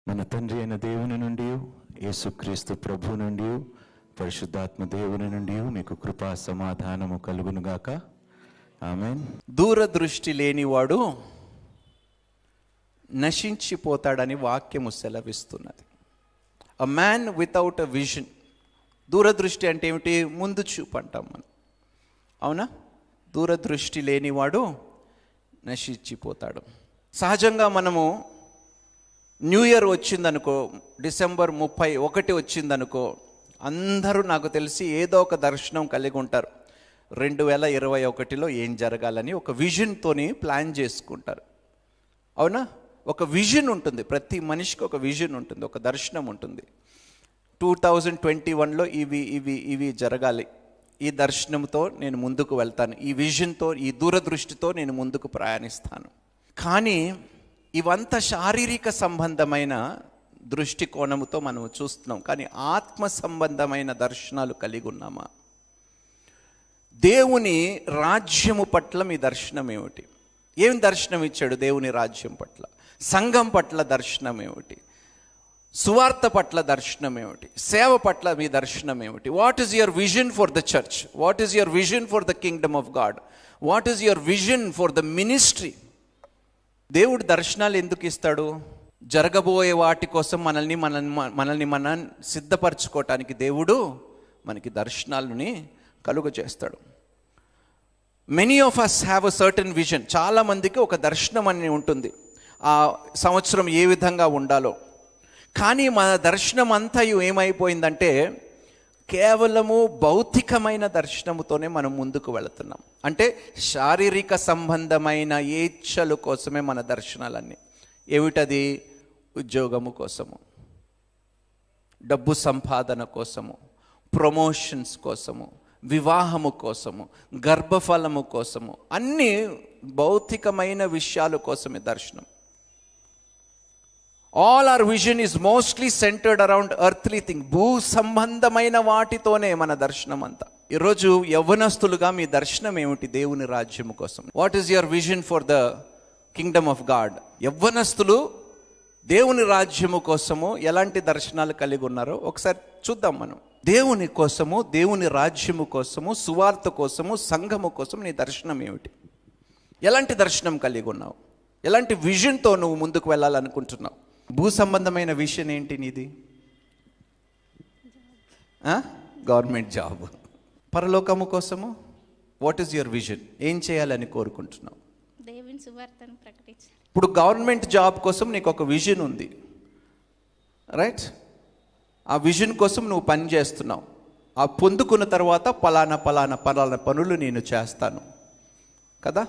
మన తండ్రి అయిన దేవుని నుండి, యేసుక్రీస్తు ప్రభు నుండి, పరిశుద్ధాత్మ దేవుని నుండి మీకు కృపా సమాధానము కలుగునుగాక. ఆమేన్. దూరదృష్టి లేనివాడు నశించిపోతాడని వాక్యము సెలవిస్తున్నది. A man without a vision. దూరదృష్టి అంటే ఏమిటి? ముందు చూపు అంటాం మనం, అవునా? దూరదృష్టి లేనివాడు నశించిపోతాడు. సహజంగా మనము న్యూ ఇయర్ వచ్చిందనుకో, డిసెంబర్ 31 వచ్చిందనుకో, అందరూ నాకు తెలిసి ఏదో ఒక దర్శనం కలిగి ఉంటారు. 2021లో ఏం జరగాలని ఒక విజన్తోని ప్లాన్ చేసుకుంటారు, అవునా? ఒక విజన్ ఉంటుంది, ప్రతి మనిషికి ఒక విజన్ ఉంటుంది, ఒక దర్శనం ఉంటుంది. 2021లో ఇవి జరగాలి, ఈ దర్శనంతో నేను ముందుకు వెళ్తాను, ఈ విజన్తో, ఈ దూరదృష్టితో నేను ముందుకు ప్రయాణిస్తాను. కానీ ఇవంతా శారీరక సంబంధమైన దృష్టికోణముతో మనం చూస్తున్నాం. కానీ ఆత్మ సంబంధమైన దర్శనాలు కలిగి ఉన్నామా? దేవుని రాజ్యము పట్ల మీ దర్శనం ఏమిటి? ఏం దర్శనం ఇచ్చాడు దేవుని రాజ్యం పట్ల? సంఘం పట్ల దర్శనం ఏమిటి? సువార్త పట్ల దర్శనం ఏమిటి? సేవ పట్ల మీ దర్శనం ఏమిటి? What is your vision for the church? What is your vision for the kingdom of God? What is your vision for the ministry? దేవుడు దర్శనాలు ఎందుకు ఇస్తాడు? జరగబోయే వాటి కోసం మనల్ని సిద్ధపరచుకోవటానికి దేవుడు మనకి దర్శనాలని కలుగజేస్తాడు. Many of us have a certain vision. చాలామందికి ఒక దర్శనం అని ఉంటుంది, ఆ సంవత్సరం ఏ విధంగా ఉండాలో. కానీ మన దర్శనం అంతా ఏమైపోయిందంటే కేవలము భౌతికమైన దర్శనముతోనే మనం ముందుకు వెళుతున్నాం. అంటే శారీరక సంబంధమైన ఏచ్ఛల కోసమే మన దర్శనాలన్నీ. ఏమిటది? ఉద్యోగము కోసము, డబ్బు సంపాదన కోసము, ప్రమోషన్స్ కోసము, వివాహము కోసము, గర్భఫలము కోసము, అన్నీ భౌతికమైన విషయాల కోసమే దర్శనం. All our vision is mostly centred around earthly thing. భూ సంబంధమైన వాటితోనే మన దర్శనం అంతా. ఈరోజు యవ్వనస్తులుగా మీ దర్శనం ఏమిటి దేవుని రాజ్యము కోసం? What is your vision for the kingdom of God? యవ్వనస్తులు దేవుని రాజ్యము కోసము ఎలాంటి దర్శనాలు కలిగి ఉన్నారో ఒకసారి చూద్దాం మనం. దేవుని కోసము, దేవుని రాజ్యము కోసము, సువార్త కోసము, సంఘము కోసం నీ దర్శనం ఏమిటి? ఎలాంటి దర్శనం కలిగి ఉన్నావు? ఎలాంటి విజన్తో నువ్వు ముందుకు వెళ్ళాలనుకుంటున్నావు? భూ సంబంధమైన విషయం ఏంటి నీది? Government job. పరలోకము కోసము వాట్ ఈస్ యువర్ విజన్? ఏం చేయాలని కోరుకుంటున్నావు? దేవుని సువార్తను ప్రకటించాలి. ఇప్పుడు గవర్నమెంట్ జాబ్ కోసం నీకు ఒక విజన్ ఉంది, రైట్? ఆ విజన్ కోసం నువ్వు పని చేస్తున్నావు. ఆ పొందుకున్న తర్వాత పలానా పనులు నేను చేస్తాను కదా.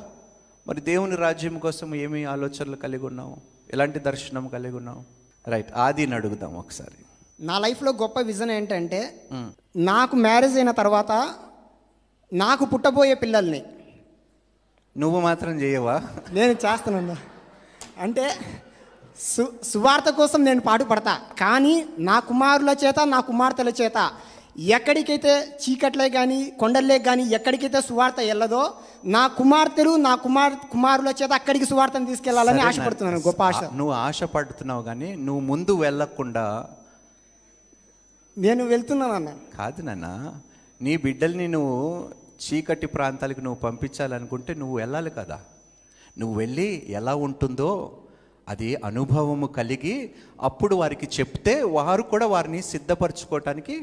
మరి దేవుని రాజ్యం కోసం ఏమి ఆలోచనలు కలిగి ఉన్నావు? ఎలాంటి దర్శనం కలిగి ఉన్నావు? రైట్, ఆదిని అడుగుదాం ఒకసారి. నా లైఫ్లో గొప్ప విజన్ ఏంటంటే, నాకు మ్యారేజ్ అయిన తర్వాత నాకు పుట్టబోయే పిల్లల్ని నువ్వు మాత్రం చేయవా? నేను చేస్తానన్నా. అంటే సువార్త కోసం నేను పాటుపడతా, కానీ నా కుమారుల చేత, నా కుమార్తెల చేత ఎక్కడికైతే చీకట్లే కానీ కొండల్లే కానీ ఎక్కడికైతే సువార్త వెళ్ళదో, నా కుమార్తెలు, నా కుమారుల చేత అక్కడికి సువార్తను తీసుకెళ్లాలని ఆశపడుతున్నాను. గొప్ప ఆశ. నువ్వు ఆశపడుతున్నావు, కానీ నువ్వు ముందు వెళ్ళకుండా నేను వెళ్తున్నాను అన్న. కాదు నాన్న, నీ బిడ్డల్ని నువ్వు చీకటి ప్రాంతాలకు నువ్వు పంపించాలనుకుంటే నువ్వు వెళ్ళాలి కదా. నువ్వు వెళ్ళి ఎలా ఉంటుందో అది అనుభవము కలిగి అప్పుడు వారికి చెప్తే వారు కూడా వారిని సిద్ధపరచుకోవటానికి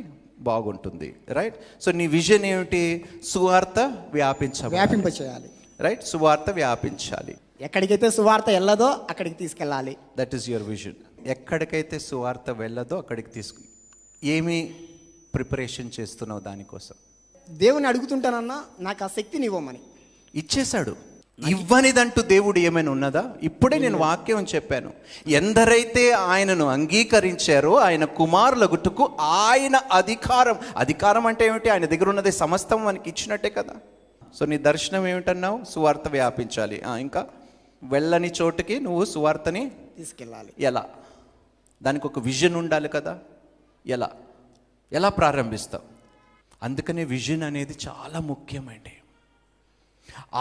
బాగుంటుంది, రైట్? సో నీ విజన్ ఏమిటి? సువార్త వ్యాపింపచేయాలి, రైట్? సువార్త వ్యాపించాలి. ఎక్కడికైతే సువార్త వెళ్ళదో అక్కడికి తీసుకెళ్ళాలి. That is your vision. ఎక్కడికైతే సువార్త వెళ్ళదో అక్కడికి ఏమి ప్రిపరేషన్ చేస్తున్నావు దానికోసం? దేవుని అడుగుతుంటానన్నా, నాకు ఆ శక్తిని ఇవ్వమని. ఇచ్చేశాడు. ఇవ్వనిదంటూ దేవుడు ఏమైనా ఉన్నదా? ఇప్పుడే నేను వాక్యం చెప్పాను. ఎందరైతే ఆయనను అంగీకరించారో ఆయన కుమారుల గుట్టుకు ఆయన అధికారం అంటే ఏమిటి? ఆయన దగ్గర ఉన్నది సమస్తం మనకి ఇచ్చినట్టే కదా. సో నీ దర్శనం ఏమిటన్నావు? సువార్త వ్యాపించాలి. ఇంకా వెళ్ళని చోటుకి నువ్వు సువార్తని తీసుకెళ్ళాలి. ఎలా? దానికి ఒక విజన్ ఉండాలి కదా. ఎలా ప్రారంభిస్తావు? అందుకనే విజన్ అనేది చాలా ముఖ్యమండి.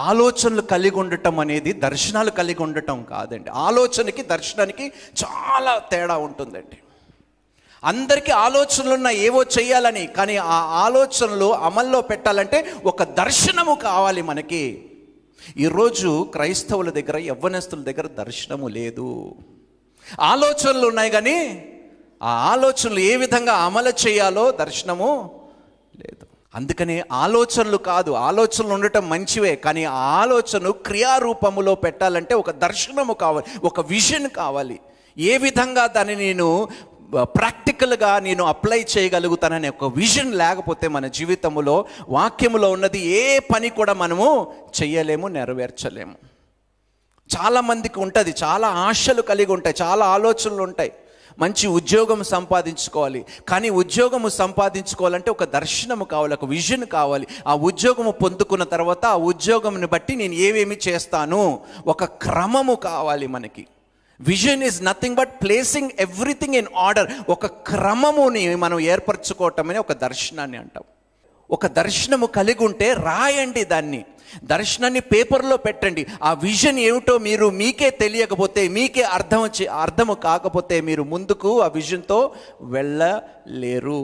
ఆలోచనలు కలిగి ఉండటం అనేది దర్శనాలు కలిగి ఉండటం కాదండి. ఆలోచనకి దర్శనానికి చాలా తేడా ఉంటుందండి. అందరికీ ఆలోచనలు ఉన్న ఏవో చేయాలని, కానీ ఆ ఆలోచనలు అమల్లో పెట్టాలంటే ఒక దర్శనము కావాలి మనకి. ఈరోజు క్రైస్తవుల దగ్గర, యవ్వనస్తుల దగ్గర దర్శనము లేదు. ఆలోచనలు ఉన్నాయి కానీ ఆ ఆలోచనలు ఏ విధంగా అమలు చేయాలో దర్శనము లేదు. అందుకని ఆలోచనలు కాదు, ఆలోచనలు ఉండటం మంచివే, కానీ ఆ ఆలోచన క్రియారూపములో పెట్టాలంటే ఒక దర్శనము కావాలి, ఒక విజన్ కావాలి. ఏ విధంగా దాన్ని నేను ప్రాక్టికల్గా నేను అప్లై చేయగలుగుతాననే ఒక విజన్ లేకపోతే మన జీవితంలో, వాక్యములో ఉన్నది ఏ పని కూడా మనము చెయ్యలేము, నెరవేర్చలేము. చాలామందికి ఉంటుంది, చాలా ఆశలు కలిగి ఉంటాయి, చాలా ఆలోచనలు ఉంటాయి. మంచి ఉద్యోగం సంపాదించుకోవాలి, కానీ ఉద్యోగము సంపాదించుకోవాలంటే ఒక దర్శనము కావాలి, ఒక విజన్ కావాలి. ఆ ఉద్యోగము పొందుకున్న తర్వాత ఆ ఉద్యోగంని బట్టి నేను ఏమేమి చేస్తాను, ఒక క్రమము కావాలి మనకి. Vision is nothing but placing everything in order. ఒక క్రమముని మనం ఏర్పరచుకోవటమని ఒక దర్శనాన్ని అంటాం. ఒక దర్శనము కలిగి ఉంటే రాయండి దాన్ని, దర్శనాన్ని పేపర్లో పెట్టండి. ఆ విజన్ ఏమిటో మీకే తెలియకపోతే, మీకే అర్థము కాకపోతే మీరు ముందుకు ఆ విజన్తో వెళ్ళలేరు.